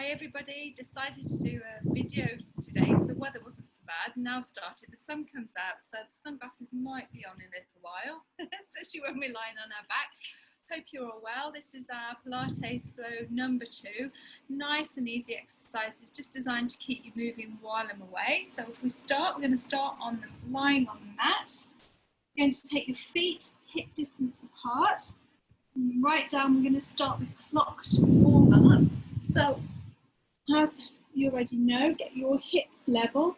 Hi everybody, decided to do a video today because the weather wasn't so bad. Now started, the sun comes out, so the sunglasses might be on in a little while, especially when we're lying on our back. Hope you're all well. This is our Pilates Flow number 2. Nice and easy exercises, just designed to keep you moving while I'm away. So if we start, we're going to start on lying on the mat. You're going to take your feet hip distance apart. And right down, we're going to start with clocked warm up. So as you already know, get your hips level,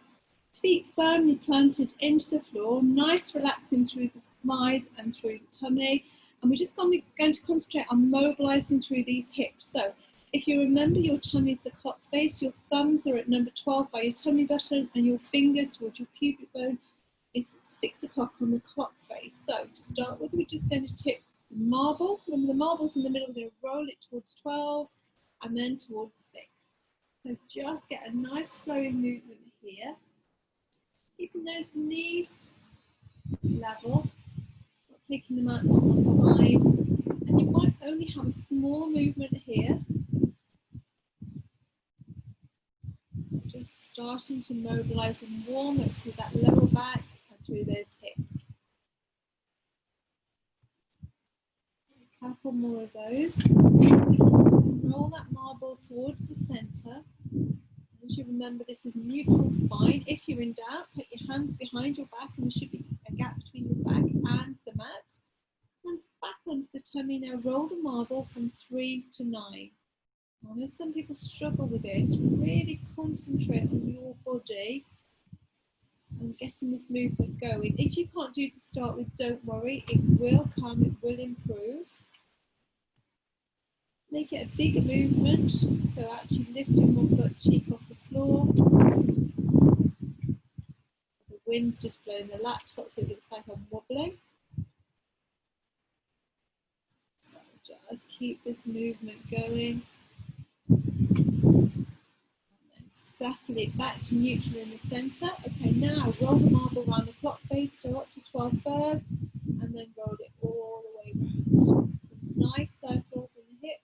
feet firmly planted into the floor, nice relaxing through the thighs and through the tummy. And we're just going to concentrate on mobilizing through these hips. So if you remember, your tummy is the clock face, your thumbs are at number 12 by your tummy button, and your fingers towards your pubic bone is 6 o'clock on the clock face. So to start with, we're just going to tip the marble. Remember, the marble's in the middle, we're going to roll it towards 12 and then towards 6. So just get a nice flowing movement here. Keeping those knees level, not taking them out to one side. And you might only have a small movement here. Just starting to mobilize and warm up through that lower back and through those hips. A couple more of those. Roll that marble towards the center. You should remember, this is neutral spine. If you're in doubt, put your hands behind your back, and there should be a gap between your back and the mat. Hands back onto the tummy. Now roll the marble from 3 to 9. I know some people struggle with this. Really concentrate on your body and getting this movement going. If you can't do it to start with, don't worry. It will come, it will improve. Make it a bigger movement, so actually lifting one butt cheek off the floor. The wind's just blowing the laptop, so it looks like I'm wobbling. So just keep this movement going. And then settle it back to neutral in the centre. Okay, now roll the marble around the clock face, go up to 12 first, and then roll it all the way around. Some nice circles in the hips.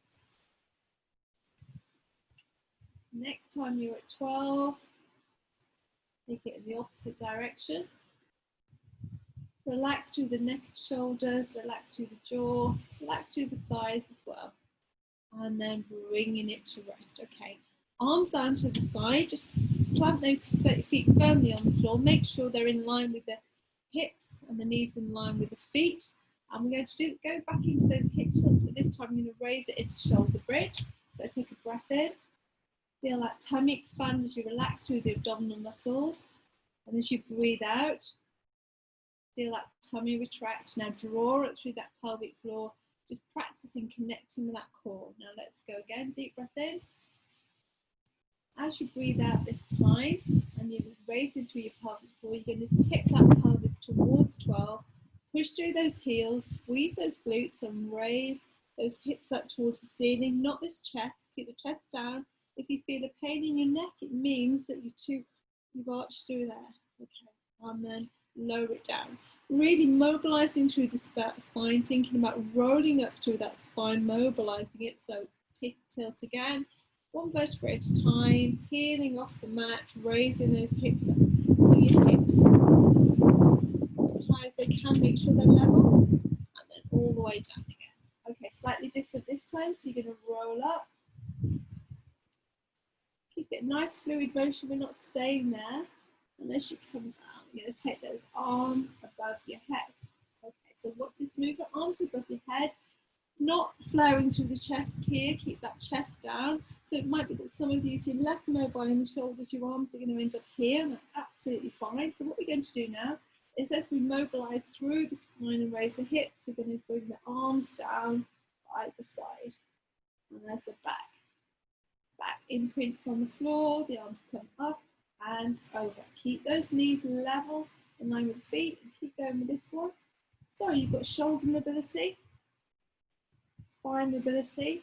Next time you're at 12, take it in the opposite direction. Relax through the neck and shoulders, relax through the jaw, relax through the thighs as well. And then bringing it to rest. Okay, arms down to the side, just plant those feet firmly on the floor. Make sure they're in line with the hips and the knees in line with the feet. And we're going to go back into those hip tilts, but this time I'm going to raise it into shoulder bridge. So take a breath in. Feel that tummy expand as you relax through the abdominal muscles. And as you breathe out, feel that tummy retract. Now draw it through that pelvic floor, just practicing connecting with that core. Now let's go again, deep breath in. As you breathe out this time, and you're raising through your pelvic floor, you're going to tip that pelvis towards 12, push through those heels, squeeze those glutes and raise those hips up towards the ceiling, not this chest, keep the chest down. If you feel a pain in your neck, it means that you've arched through there. Okay, and then lower it down. Really mobilizing through the spine, thinking about rolling up through that spine, mobilizing it. So tilt again, one vertebrae at a time, peeling off the mat, raising those hips up. So your hips as high as they can, make sure they're level, and then all the way down again. Okay, slightly different this time. So you're going to roll up. Keep it nice fluid motion, we're not staying there. And as you come down, you're going to take those arms above your head. Okay, so watch this movement, arms above your head, not flaring through the chest here, keep that chest down. So it might be that some of you, if you're less mobile in the shoulders, your arms are going to end up here, and that's absolutely fine. So what we're going to do now is, as we mobilize through the spine and raise the hips, we're going to bring the arms down either side. And there's the back imprints on the floor, the arms come up and over. Keep those knees level in line with the feet, and keep going with this one. So you've got shoulder mobility, spine mobility,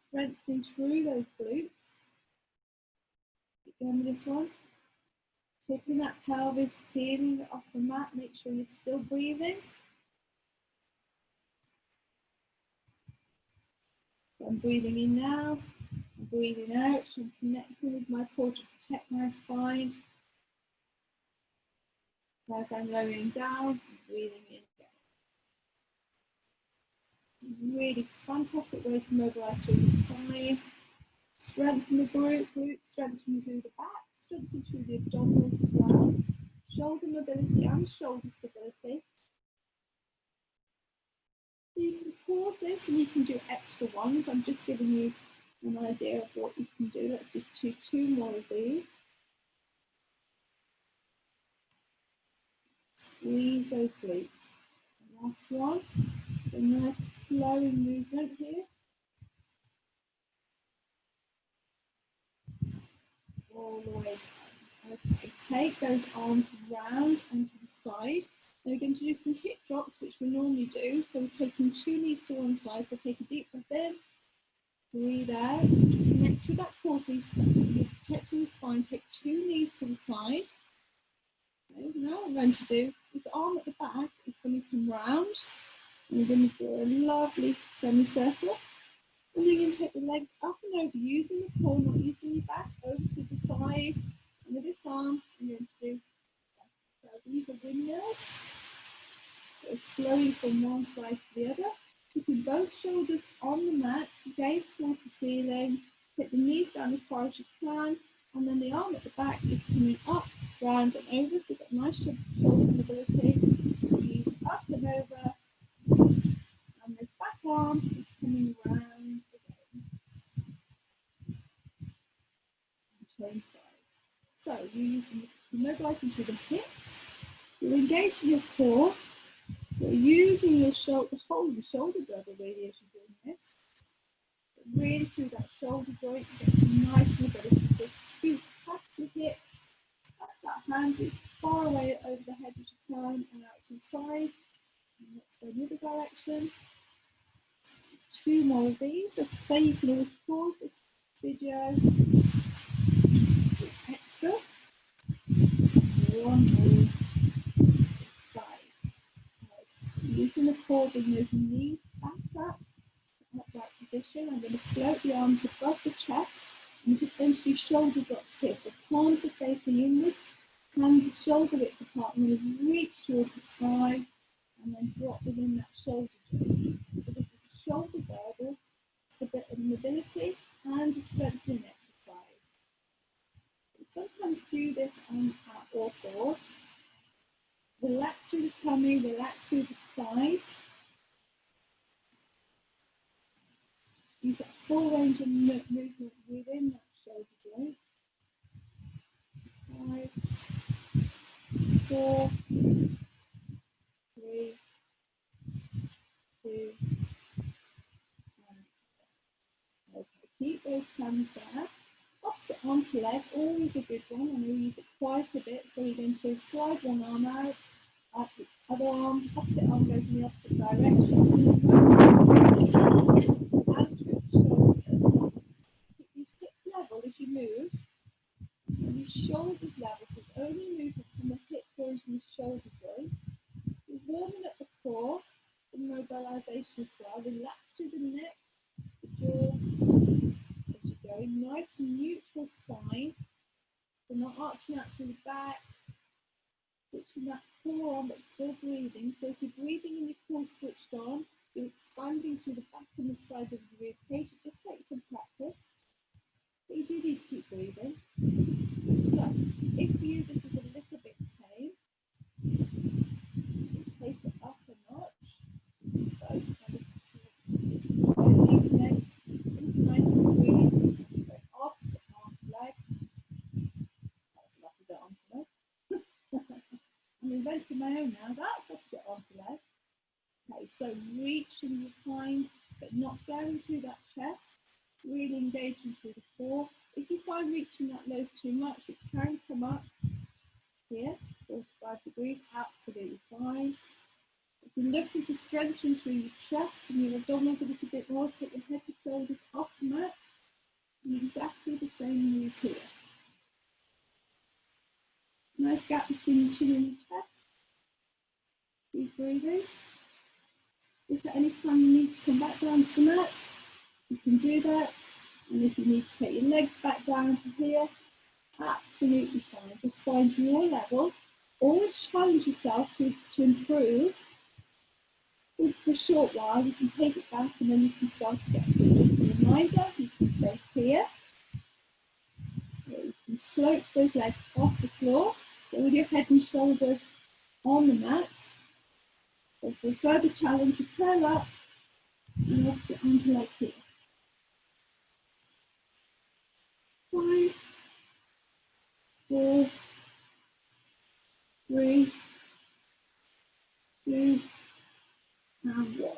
strengthening through those glutes. Keep going with this one. Tipping that pelvis, peeling it off the mat, make sure you're still breathing. I'm breathing in now. And breathing out, I'm connecting with my core to protect my spine. As I'm lowering down, breathing in again. Really fantastic way to mobilize through the spine. Strengthen the glute, strengthen through the back, strengthen through the abdominals as well. Shoulder mobility and shoulder stability. So you can pause this and you can do extra ones. I'm just giving you an idea of what you can do. Let's just do 2 more of these. Squeeze those glutes. Last one. A nice flowing movement here. All the way down. Okay, take those arms round and to the side. Now we're going to do some hip drops, which we normally do. So we're taking 2 knees to one side. So take a deep breath in, breathe out, connect to that core. So you're protecting the spine. Take 2 knees to the side. Okay, now I'm going to do this arm at the back is going to come round. And we're going to do a lovely semicircle. And then you're going to take the legs up and over, using the core, not using your back, over to the side. And with this arm, I'm going to do these are windmills. So flowing from one side to the other. Keeping both shoulders on the mat, gaze towards the ceiling, hit the knees down as far as you can, and then the arm at the back is coming up, round and over, so you've got nice shoulder mobility. Knees up and over, and this back arm is coming round again. Change sides. So you're mobilizing through the hips, you're engaging your core, you're using your shoulder, hold your shoulder girdle really as you're doing this. But really through that shoulder joint, you get some nice mobility. So scoot past the hip, back that hand as far away over the head as you can, and out to the side. And let's go in the other direction. 2 more of these. As I say, you can always pause this video. Extra. 1 more side. Using the core, bring those knees back up, upright position. I'm going to float the arms above the chest. I'm just going to do shoulder drops here. So palms are facing inwards, hands are shoulder width apart. I'm going to reach towards the sky and then drop within that shoulder joint. So this is a shoulder girdle, it's a bit of mobility and a strengthening exercise. Sometimes do this on all fours. Relax through the tummy, relax through the thighs. Use that full range of movement within that shoulder joint. 5, 4, 3, 2, 1. Okay, keep those hands there. Opposite arm to leg, always a good one. I'm going to use it quite a bit. So you're going to slide one arm out, up the other arm, opposite arm goes in the opposite direction. Out through the shoulders. Keep these hips level as you move. And your shoulders level, so it's only movement from the hip going to the shoulder joint. You're warming up the core, the mobilization as well. Relax through the neck, the jaw, as you go. Nice neutral spine. So not arching out through the back, switching that core on but still breathing. So if you're breathing and your core switched on, you're expanding through the back and the side of the rib cage. It just takes some practice. But you do need to keep breathing. So if you, this is a little bit tame, take it up a notch. So kind of these legs into 90 degrees, go opposite arm to leg. That's opposite arm to leg. I'm inventing my own now. That's opposite arm to leg. Okay, so reaching behind, but not flaring through that chest. Really engaging through the core. If you find reaching that low too much, it can come up here, 45 degrees, absolutely fine. If you're looking to strengthen through your chest and your abdominals a little bit more, take your head and shoulders off the mat. And exactly the same move here. Nice gap between your chin and your chest. Keep breathing. If at any time you need to come back down to the mat, you can do that. And if you need to take your legs back down to here, absolutely fine. Just find your level. Always challenge yourself to improve. For a short while, you can take it back and then you can start again. So just a reminder, you can stay here. You can float those legs off the floor. So with your head and shoulders on the mat. So for a further challenge, you curl up and opposite arm to leg here. 5, 4, 3, 2, and 1.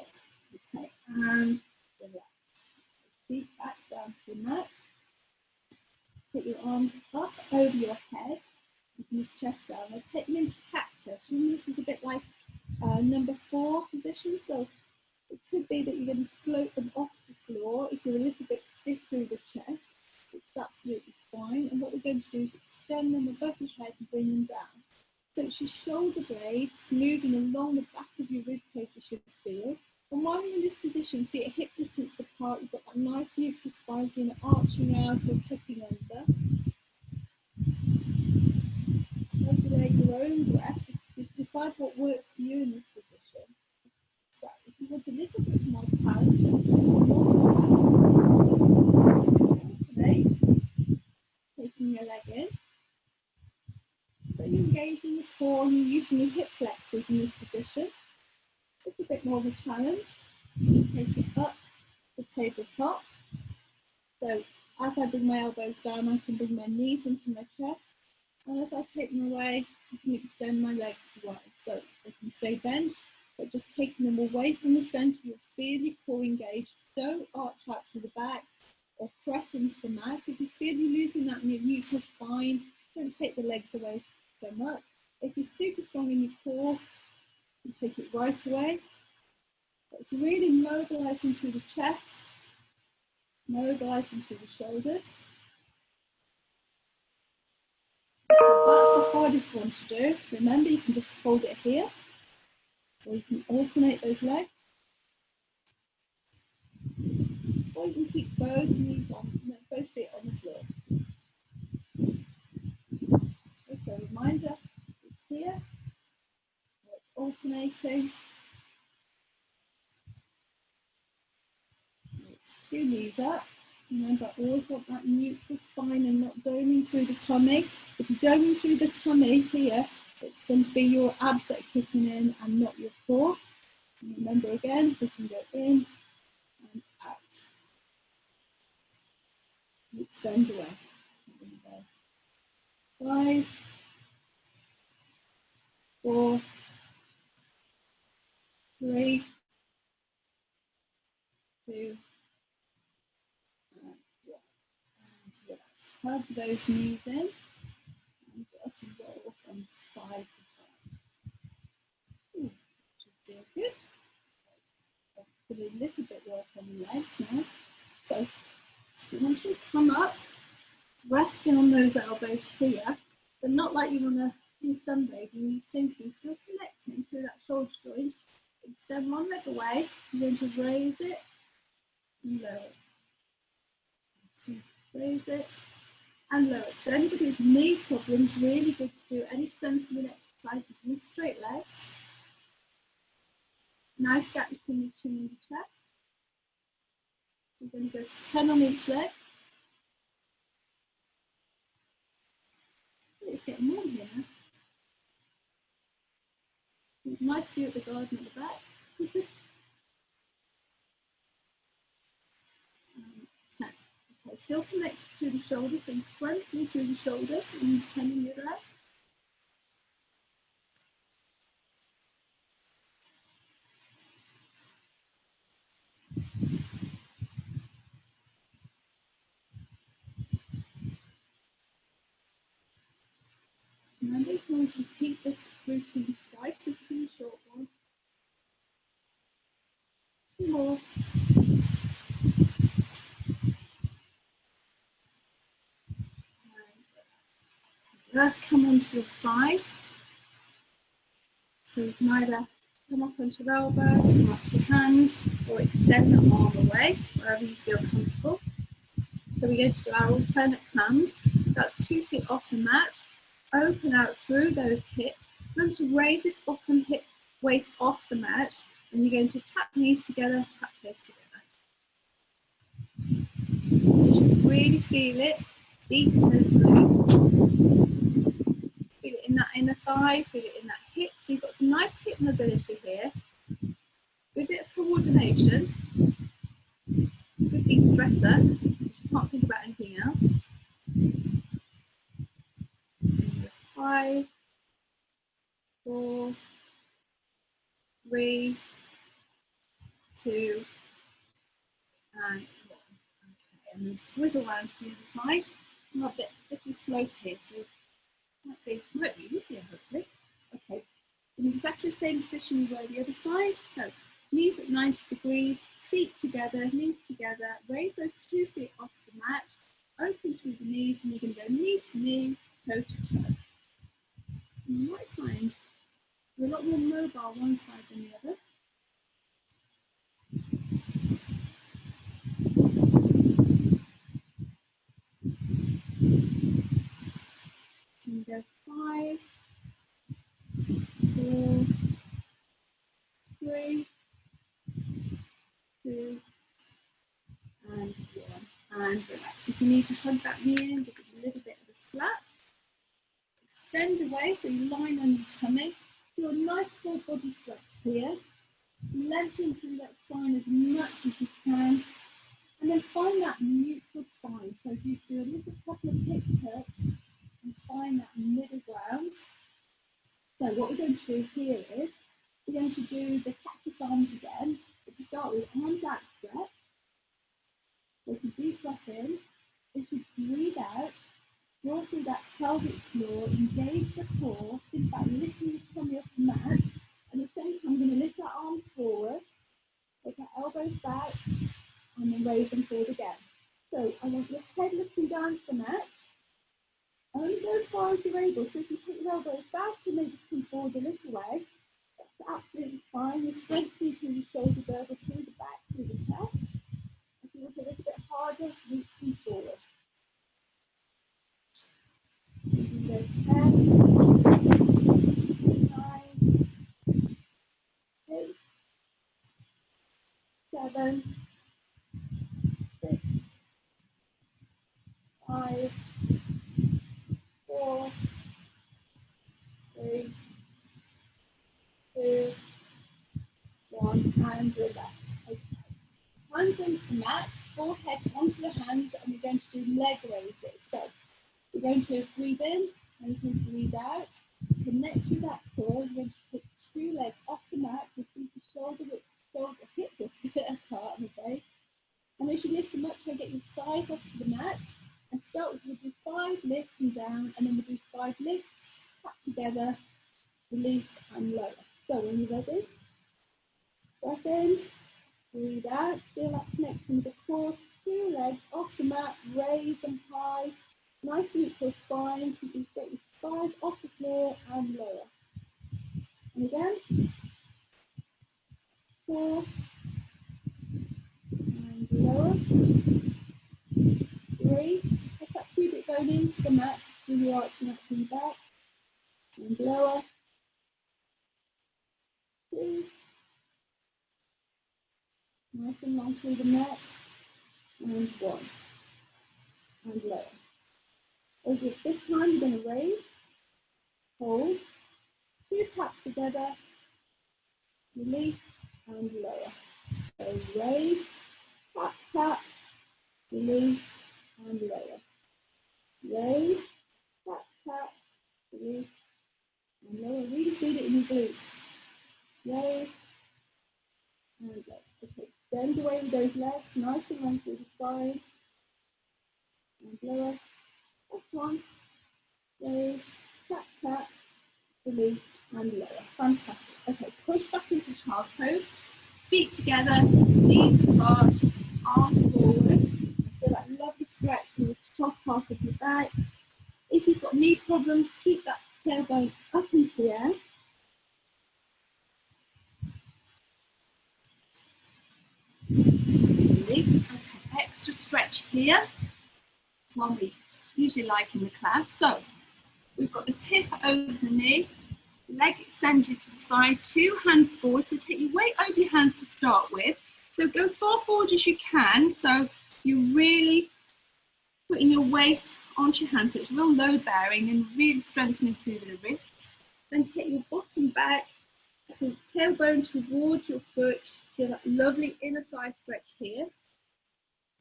Okay, and relax. Feet back down to the mat. Put your arms up over your head. You can lift chest down. Now take them into cactus. Remember, this is a bit like number 4 position. So it could be that you're going to float them off the floor if you're a little bit stiff through the chest. It's absolutely fine. And what we're going to do is extend them above your head and bring them down. So it's your shoulder blades moving along the back of your rib cage, you should feel. And while you're in this position, feet are hip distance apart, you've got that nice neutral spine, so you're not arching out or tucking under. Regulate your own breath. Decide what works for you in this position. So if you want a little bit more challenge, alternate, taking your leg in. So you're engaging the core and you're using your hip flexors in this position. It's a bit more of a challenge. Take it up the tabletop. So as I bring my elbows down, I can bring my knees into my chest. And as I take them away, I can extend my legs wide. So they can stay bent, but just taking them away from the center, you'll feel your core engaged. Don't arch out through the back or press into the mat. If you feel you're losing that in your neutral spine, don't take the legs away so much. If you're super strong in your core, you take it right away. But it's really mobilizing through the chest, mobilizing through the shoulders. So that's the hardest one to do. Remember, you can just hold it here, or you can alternate those legs, or you can keep both knees on, both feet on the floor. Just a reminder, it's here, it's alternating. It's 2 knees up. Remember, always want that neutral spine and not doming through the tummy. If you're doming through the tummy here, it's going to be your abs that are kicking in and not your core. And remember again, we can go in and out. Extend away. 5, 4, 3, 2, and 1. And hug those knees in and just roll from side to side. Ooh, should feel good. Let's put a little bit work on the legs now. So once you come up, resting on those elbows here, but not like you want to do sunbathing, you're sinking, still connecting through that shoulder joint. Extend one leg away, you're going to raise it and lower it. So raise it and lower it. So anybody with knee problems, really good to do any strengthening exercises with straight legs. Nice gap between your chin and your chest. We're going to go 10 on each leg. It's getting warm here now. Nice view of the garden at the back. 10. Okay, still connected through the shoulders, so you strengthen through the shoulders and 10 in your leg. Remember, you can always repeat this routine twice. This is a short one. 2 more. Just come onto your side. So you can either come up onto your elbow, come up to your hand, or extend the arm away, wherever you feel comfortable. So we're going to do our alternate plans. That's 2 feet off the mat. Open out through those hips. Remember to raise this bottom hip waist off the mat, and you're going to tap knees together, tap toes together. So you should really feel it deep in those glutes. Feel it in that inner thigh, feel it in that hip. So you've got some nice hip mobility here. With a bit of coordination, good de-stressor, because you can't think about anything else. 5, 4, 3, 2, and 1. Okay, and then swizzle around to the other side. A bit of slope here, so might be easier, hopefully. Okay, in exactly the same position you were the other side. So knees at 90 degrees, feet together, knees together. Raise those 2 feet off the mat. Open through the knees, and you're going to go knee to knee, toe to toe. You might find you're a lot more mobile one side than the other. And go 5, 4, 3, 2, and 1. And relax. If you need to hug that knee in, give it a little bit of a slap. Extend away so you line on your tummy. Do a nice full body stretch here. Lengthen through that spine as much as you can. And then find that neutral spine. So if you do a little couple of hip turns and find that middle ground. So what we're going to do here is we're going to do the cactus arms again. But to start with, arms out stretch. Take a deep breath in. If you breathe out, draw through that pelvic floor, engage the core, think about lifting the tummy off the mat. And at the same time, I'm going to lift our arms forward, take our elbows back, and then raise them forward again. So I want your head lifting down to the mat. Only go as far as you're able. So if you take your elbows back and maybe come forward a little way, that's absolutely fine. You're strengthening through the shoulder girdle, through the back, through the chest. If you want a little bit harder, reach them forward. You can go 10, 9, 8, 7, 6, 5, 4, 3, 2, 1, and relax. Okay. Hands onto the mat, forehead onto the hands, and we're going to do leg raises. So we're going to breathe in and then breathe out. Connect with that core. You're going to put 2 legs off the mat, just keep the hip width apart, okay? And as you lift them up, try to get your thighs off to the mat. And start with, we'll do 5 lifts and down, and then we'll do 5 lifts, tap together, release and lower. So when you're ready, breath in, breathe out, feel that connection with the core, 2 legs off the mat, raise them high, nice neutral spine, so you can get your thighs off the floor and lower. And again, 4, and lower, 3, press that pubic bone into the mat, through your arch and up to the back, and lower, 2, nice and long through the neck, and 1, and lower. Over this time, you're going to raise, hold, 2 taps together, release, and lower. So raise, tap, tap, release, and lower. Raise, tap, tap, release, and lower. Really feel it in your glutes. Raise, and lower. Okay, bend away with those legs, nice and long through the spine, and lower. That's 1. Raise, tap, tap, release, and lower. Fantastic. Okay, push back into child's pose. Feet together, knees apart, arms forward. Feel that lovely stretch in the top half of your back. If you've got knee problems, keep that tailbone up into the air. Release. Okay, extra stretch here. one we usually like in the class. So we've got this hip over the knee, leg extended to the side, 2 hands forward. So take your weight over your hands to start with. So go as far forward as you can. So you're really putting your weight onto your hands. So it's real load bearing and really strengthening through the wrists. Then take your bottom back, so tailbone towards your foot. Feel that lovely inner thigh stretch here.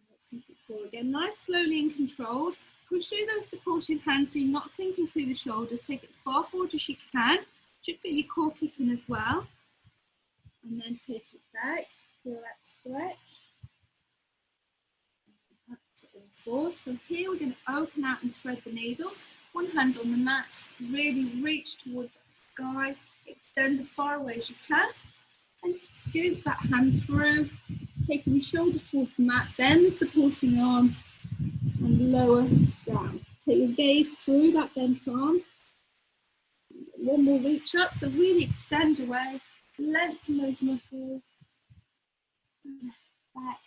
Let's take it forward again. Nice, slowly and controlled. Push through those supportive hands so you're not sinking through the shoulders. Take it as far forward as you can. Should feel your core kicking as well. And then take it back. Feel that stretch. Up to all fours. So here we're going to open out and thread the needle. One hand on the mat. Really reach towards the sky. Extend as far away as you can. And scoop that hand through. Taking your shoulders towards the mat. Bend the supporting arm. And lower down. Take your gaze through that bent arm. One more reach up, so really extend away, lengthen those muscles, back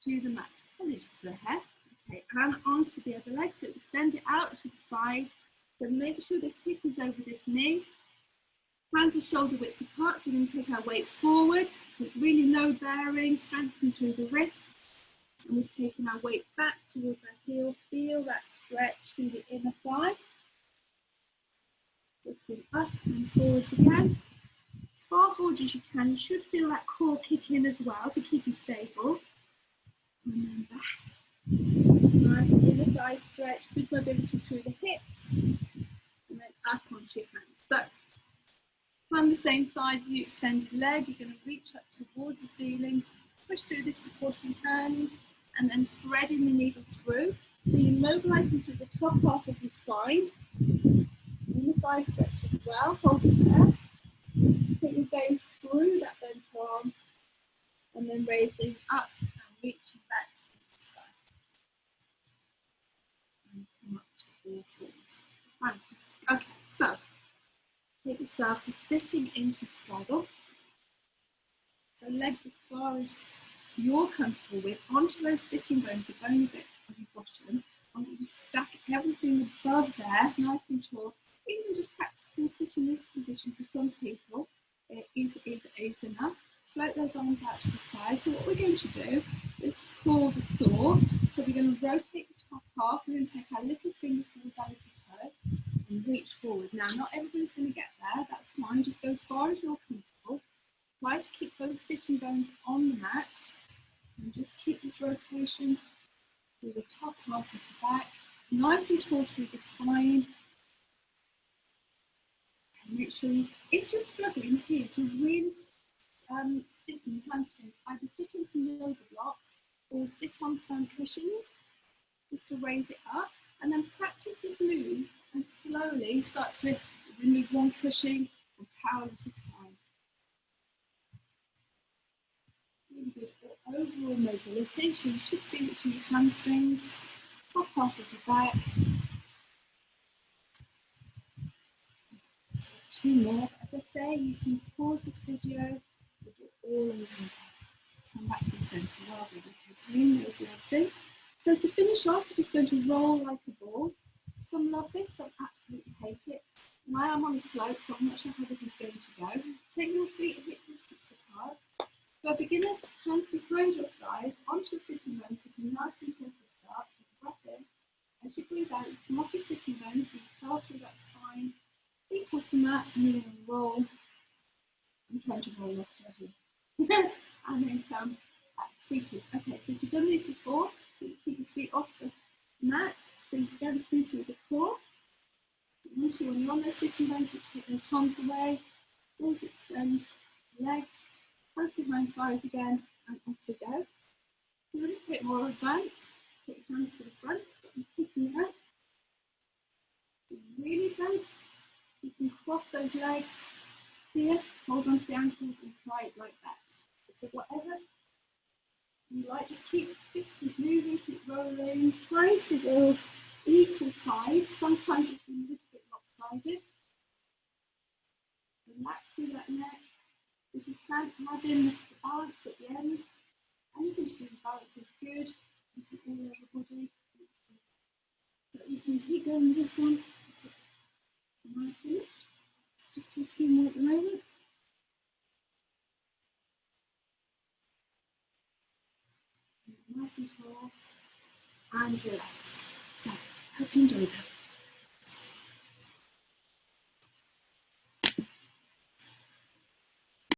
to the mat. Finish the head, okay, and onto the other leg, so extend it out to the side. So make sure this hip is over this knee. Hands are shoulder width apart, so we're going to take our weight forward. So it's really load bearing, strengthen through the wrists. And we're taking our weight back towards our heel. Feel that stretch through the inner thigh. Lifting up and forwards again. As far forward as you can. You should feel that core kick in as well to keep you stable. And then back. Nice inner thigh stretch. Good mobility through the hips. And then up onto your hands. So, hand the same side as your extended leg. You're going to reach up towards the ceiling. Push through this supporting hand. And then threading the needle through. So you're mobilizing through the top half of your spine. In the thigh stretch as well. Hold it there. Take your gaze through that bent arm. And then raising up and reaching back to the sky. And come up to all fours. Fantastic. Okay, so take yourself to sitting into straddle. So legs as far as you're comfortable with, onto those sitting bones, the bony bit of your bottom. I want you to stack everything above there, nice and tall. Even just practicing sitting in this position for some people is enough. Float those arms out to the side. So what we're going to do is called the saw. So we're going to rotate the top half. We're going to take our little finger towards our little toe and reach forward. Now, not everybody's going to get there. That's fine. Just go as far as you're comfortable. Try to keep both sitting bones on the mat. And just keep this rotation through the top half of the back, nice and tall through the spine. And make sure, if you're struggling here, to really stiffen your hamstrings, either sit on some yoga blocks or sit on some cushions, just to raise it up. And then practice this move and slowly start to remove one cushion or towel at a time. Really good for overall mobility. So you should feel it through your hamstrings, top half of your back. So 2 more. As I say, you can pause this video, do it all in one. Come back to the centre. Well done. Okay, bring those legs in. So to finish off, we're just going to roll like a ball. Some love this, some absolutely hate it. And I am on a slope, so I'm not sure how this is going to go. Take your feet hip distance apart. For beginners, hands behind your thighs, onto your sitting bones, sitting nice and tall to start. Breath in. As you breathe out, you come off your sitting bones, so you curl through that spine, feet off the mat, and you're going to roll. I'm trying to roll off here. And then come back seated. Okay, so if you've done these before, you keep your feet off the mat, so you strengthen through the core. Once you're on those sitting bones, you take those arms away, always extend legs. Hands behind thighs again, and off we go. A little bit more advanced. Take your hands to the front, and kicking out. Really advanced. You can cross those legs here, hold on to the ankles, and try it like that. So whatever you like, just keep moving, keep rolling, trying to go equal sides. Sometimes it's a little bit lopsided. Relax through that neck. If you can, add in the balance at the end. And you can just do the balance is good. All over the body. But you can keep going with this one. Am I finished? Just do 2 more at the moment. Nice and tall. And relax. So, hope you enjoyed that.